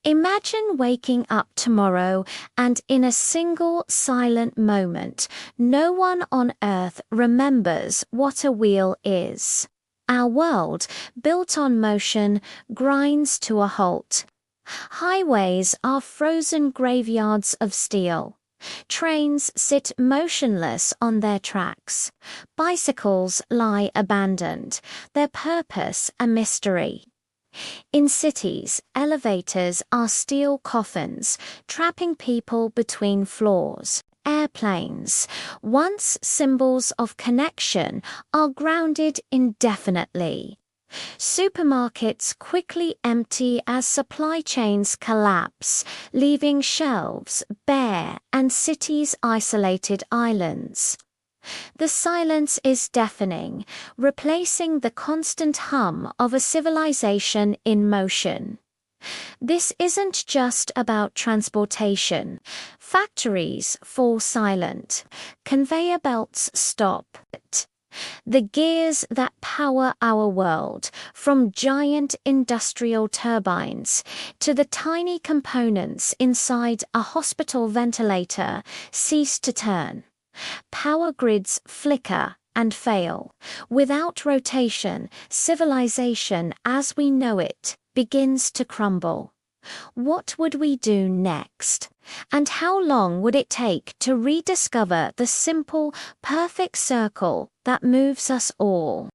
Imagine waking up tomorrow and in a single silent moment, no one on earth remembers what a wheel is. Our world, built on motion, grinds to a halt. Highways are frozen graveyards of steel. Trains sit motionless on their tracks. Bicycles lie abandoned, their purpose a mystery. In cities, elevators are steel coffins, trapping people between floors. Airplanes, once symbols of connection, are grounded indefinitely. Supermarkets quickly empty as supply chains collapse, leaving shelves bare and cities isolated islands. The silence is deafening, replacing the constant hum of a civilization in motion. This isn't just about transportation. Factories fall silent. Conveyor belts stop. The gears that power our world, from giant industrial turbines to the tiny components inside a hospital ventilator, cease to turn. Power grids flicker and fail. Without rotation, civilization as we know it begins to crumble. What would we do next? And how long would it take to rediscover the simple, perfect circle that moves us all?